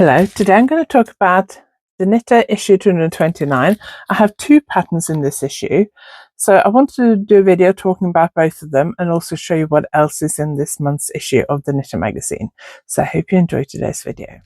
Hello, today I'm going to talk about the Knitter issue 229. I have two patterns in this issue, so I wanted to do a video talking about both of them and also show you what else is in this month's issue of the Knitter magazine. So I hope you enjoy today's video.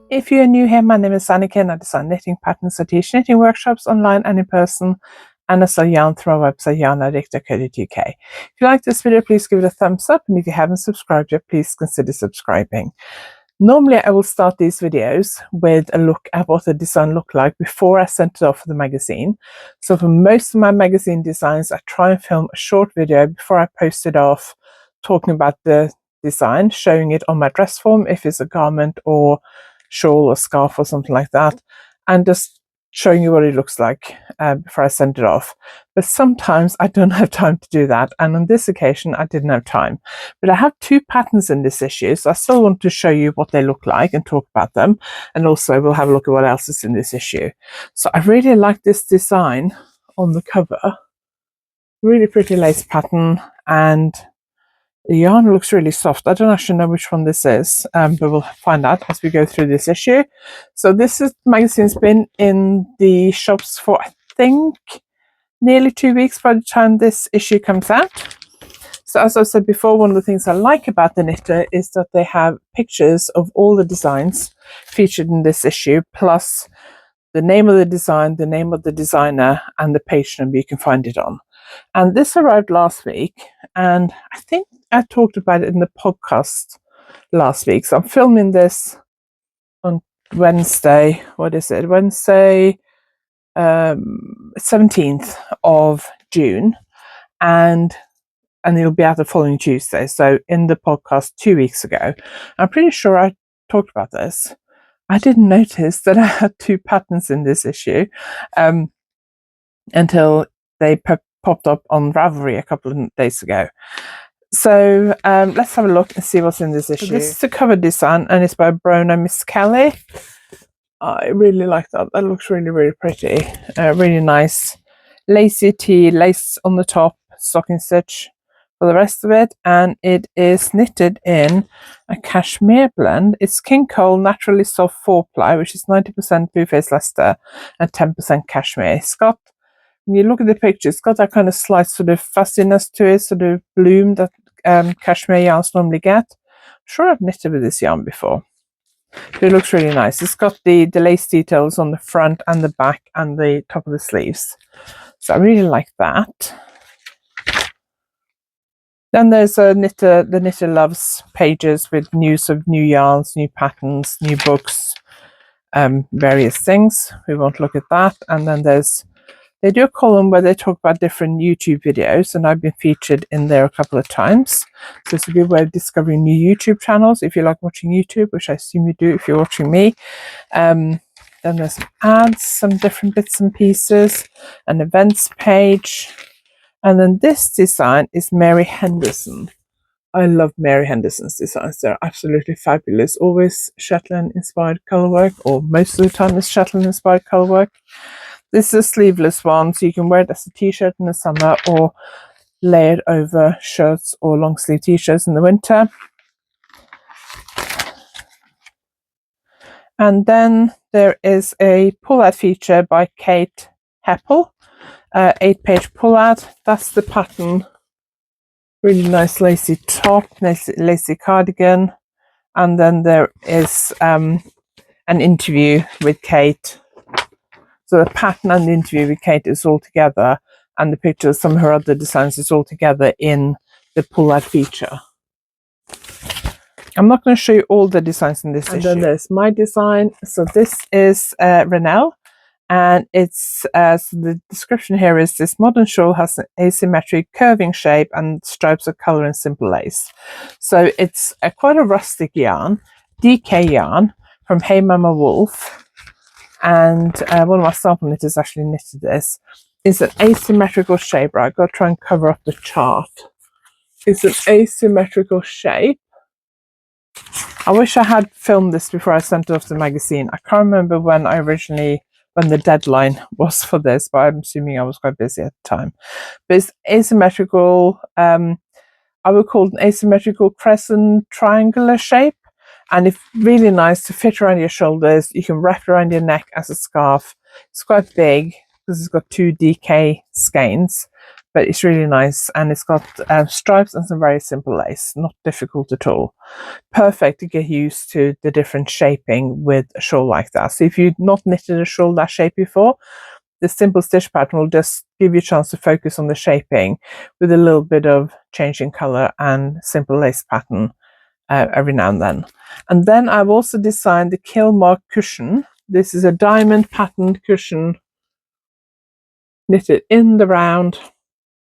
If you're new here, my name is Anniken. I design knitting patterns. I teach knitting workshops online and in person, and I sell yarn through our website YarnAddict.co.uk. If you like this video, please give it a thumbs up, and if you haven't subscribed yet, please consider subscribing. Normally I will start these videos with a look at what the design looked like before I sent it off for the magazine. So for most of my magazine designs, I try and film a short video before I post it off, talking about the design, showing it on my dress form if it's a garment or shawl or scarf or something like that, and just showing you what it looks like before I send it off. But sometimes I don't have time to do that, and on this occasion I didn't have time. But I have two patterns in this issue, so I still want to show you what they look like and talk about them, and also we'll have a look at what else is in this issue. So I really like this design on the cover. Really pretty lace pattern, and the yarn looks really soft. I don't actually know which one this is, but we'll find out as we go through this issue. So this magazine's been in the shops for, I think, nearly 2 weeks by the time this issue comes out. So as I said before, one of the things I like about the Knitter is that they have pictures of all the designs featured in this issue, plus the name of the design, the name of the designer, and the page number you can find it on. And this arrived last week, and I think I talked about it in the podcast last week. So I'm filming this on Wednesday. What is it? Wednesday, 17th of June, and it'll be out the following Tuesday. So in the podcast 2 weeks ago, I'm pretty sure I talked about this. I didn't notice that I had two patterns in this issue until they popped up on Ravelry a couple of days ago. So let's have a look and see what's in this issue. So this is the cover design, and it's by Brona Miss Kelly. I really like that. That looks really, really pretty. Really nice lacy tee, lace on the top, stocking stitch for the rest of it, and it is knitted in a cashmere blend. It's King Cole Naturally Soft 4-ply, which is 90% Blue Face Leicester and 10% cashmere. It's got, when you look at the picture, it's got that kind of slight sort of fussiness to it, sort of bloom that cashmere yarns normally get. I'm sure I've knitted with this yarn before. But it looks really nice. It's got the lace details on the front and the back and the top of the sleeves. So I really like that. Then there's the Knitter Loves pages with news of new yarns, new patterns, new books, various things. We won't look at that. And then they do a column where they talk about different YouTube videos, and I've been featured in there a couple of times. So this will be a way of discovering new YouTube channels if you like watching YouTube, which I assume you do if you're watching me. Then there's some ads, some different bits and pieces, an events page. And then this design is Mary Henderson. I love Mary Henderson's designs. They're absolutely fabulous. Always Shetland-inspired colourwork, or most of the time it's Shetland-inspired colourwork. This is a sleeveless one, so you can wear it as a t-shirt in the summer or lay it over shirts or long sleeve t-shirts in the winter. And then there is a pull-out feature by Kate Heppel, 8-page pull-out. That's the pattern. Really nice lacy top, lacy cardigan. And then there is an interview with Kate. So the pattern and the interview with Kate is all together, and the picture of some of her other designs is all together in the pull-out feature. I'm not going to show you all the designs in this issue. And then there's my design. So this is Renelle, and it's so the description here is this modern shawl has an asymmetric curving shape and stripes of colour and simple lace. So it's quite a rustic yarn, DK yarn from Hey Mama Wolf. And one of my sample knitters actually knitted this. It's an asymmetrical shape. Right, I've got to try and cover up the chart. It's an asymmetrical shape. I wish I had filmed this before I sent it off to the magazine. I can't remember when the deadline was for this, but I'm assuming I was quite busy at the time. But it's asymmetrical. I would call it an asymmetrical crescent triangular shape, and it's really nice to fit around your shoulders. You can wrap it around your neck as a scarf. It's quite big because it's got 2 DK skeins, but it's really nice, and it's got stripes and some very simple lace, not difficult at all. Perfect to get used to the different shaping with a shawl like that. So if you've not knitted a shawl that shape before, the simple stitch pattern will just give you a chance to focus on the shaping with a little bit of changing color and simple lace pattern every now and then. And then I've also designed the Kilmark cushion. This is a diamond patterned cushion knitted in the round.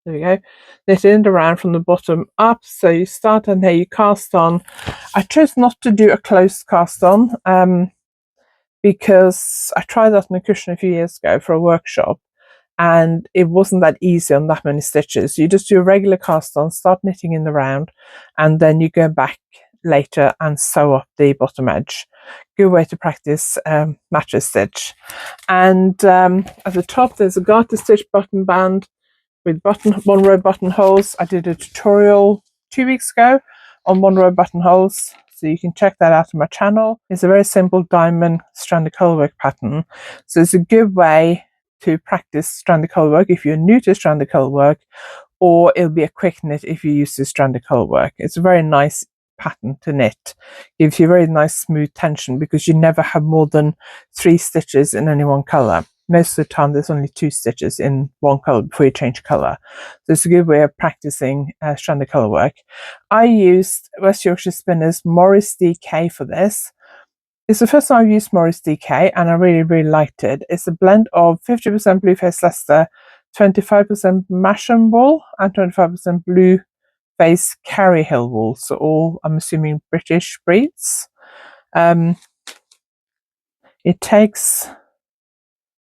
There we go. Knitted in the round from the bottom up. So you start on here, you cast on. I chose not to do a closed cast on because I tried that on a cushion a few years ago for a workshop, and it wasn't that easy on that many stitches. You just do a regular cast on, start knitting in the round, and then you go back later and sew up the bottom edge. Good way to practice matches stitch. And at the top there's a garter stitch button band with 1 row buttonholes. I did a tutorial 2 weeks ago on 1 row buttonholes, so you can check that out on my channel. It's a very simple diamond stranded colorwork pattern, so it's a good way to practice stranded colorwork if you're new to stranded colorwork, or it'll be a quick knit if you're used to stranded colorwork. It's a very nice pattern to knit. Gives you a very nice smooth tension because you never have more than 3 stitches in any one color. Most of the time there's only 2 stitches in one color before you change color. So it's a good way of practicing stranded colorwork. I used West Yorkshire Spinners Morris DK for this. It's the first time I've used Morris DK, and I really liked it. It's a blend of 50% Blueface Leicester, 25% Masham wool, and 25% Blueface Carry Hill wool. So all, I'm assuming, British breeds. It takes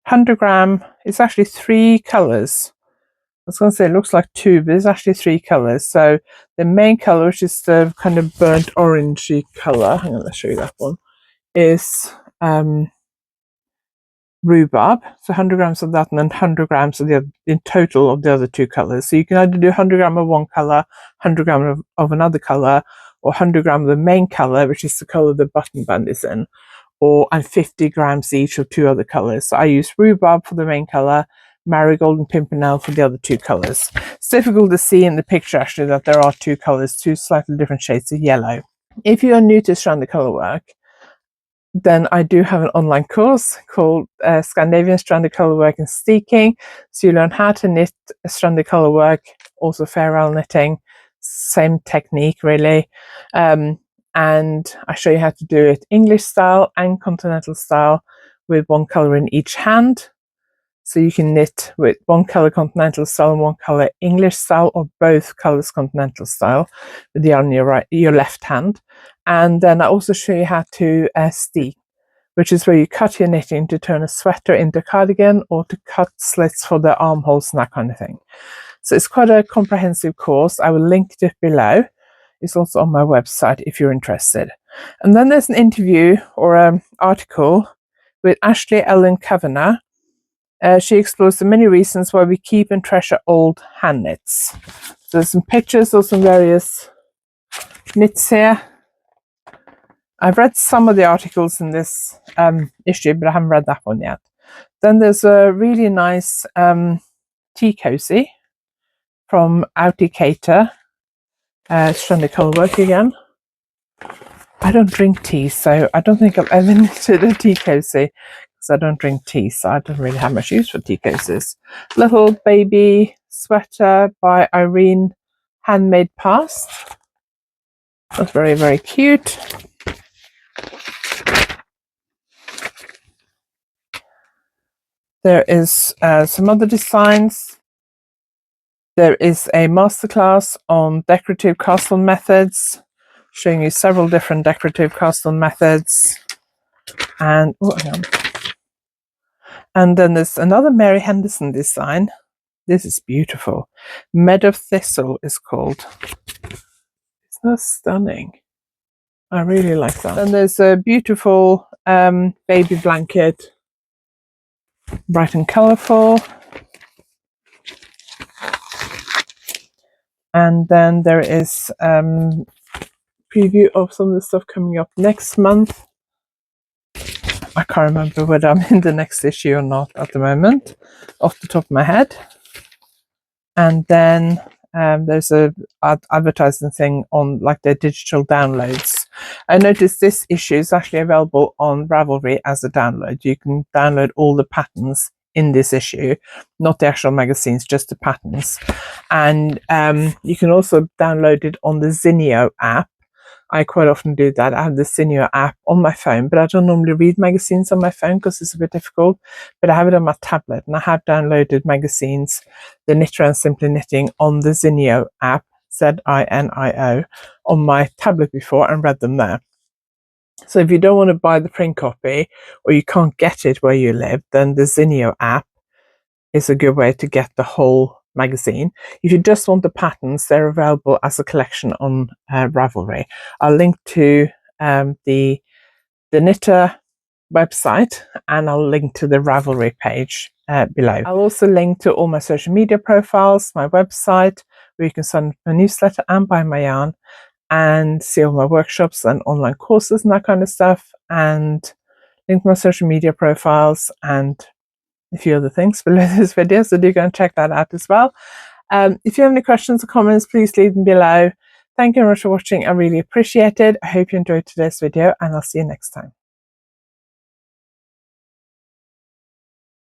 100 gram. It's actually 3 colors. I was going to say it looks like 2, but it's actually 3 colors. So the main color, which is the kind of burnt orangey color, hang on, let's show you that one, is rhubarb. So 100 grams of that, and then 100 grams of the other, in total, of the other 2 colors. So you can either do 100 gram of one color, 100 gram of another color, or 100 gram of the main color, which is the color the button band is in, and 50 grams each of 2 other colors. So I use rhubarb for the main color, marigold and pimpernel for the other 2 colors. It's difficult to see in the picture actually that there are 2 colors, 2 slightly different shades of yellow. If you are new to stranded colorwork, then I do have an online course called Scandinavian Stranded Colorwork and Steeking. So you learn how to knit stranded colorwork, also farewell knitting, same technique really. And I show you how to do it English style and continental style with 1 color in each hand. So you can knit with 1 color continental style and 1 color English style, or both colors continental style, with the yarn in your left hand. And then I also show you how to steek, which is where you cut your knitting to turn a sweater into a cardigan, or to cut slits for the armholes and that kind of thing. So it's quite a comprehensive course. I will link it below. It's also on my website if you're interested. And then there's an interview or an article with Ashley Ellen Kavanagh. She explores the many reasons why we keep and treasure old hand knits. So there's some pictures of some various knits here. I've read some of the articles in this issue, but I haven't read that one yet. Then there's a really nice tea cozy from Alexadra, stranded colorwork again. I don't drink tea, so I don't think I've ever knitted a tea cozy, because I don't drink tea, so I don't really have much use for tea cozies. Little baby sweater by Irene, handmade past. That's very cute. There is some other designs. There is a masterclass on decorative cast-on methods, showing you several different decorative cast-on methods. And then there's another Mary Henderson design. This is beautiful. Meadow Thistle is called. Isn't that stunning? I really like that. And there's a beautiful baby blanket, bright and colourful. And then there is preview of some of the stuff coming up next month. I can't remember whether I'm in the next issue or not at the moment, off the top of my head. And then there's a advertising thing on like their digital downloads. I noticed this issue is actually available on Ravelry as a download. You can download all the patterns in this issue, not the actual magazines, just the patterns. And you can also download it on the Zinio app. I quite often do that. I have the Zinio app on my phone, but I don't normally read magazines on my phone because it's a bit difficult. But I have it on my tablet, and I have downloaded magazines, The Knitter and Simply Knitting, on the Zinio app, Zinio, on my tablet before and read them there. So if you don't want to buy the print copy or you can't get it where you live, then the Zinio app is a good way to get the whole magazine. If you just want the patterns, they're available as a collection on Ravelry. I'll link to the Knitter website, and I'll link to the Ravelry page below. I'll also link to all my social media profiles, my website, where you can sign up for a newsletter and buy my yarn, and see all my workshops and online courses and that kind of stuff, and link to my social media profiles and a few other things below this video, so do go and check that out as well. If you have any questions or comments, please leave them below. Thank you very much for watching. I really appreciate it. I hope you enjoyed today's video, and I'll see you next time.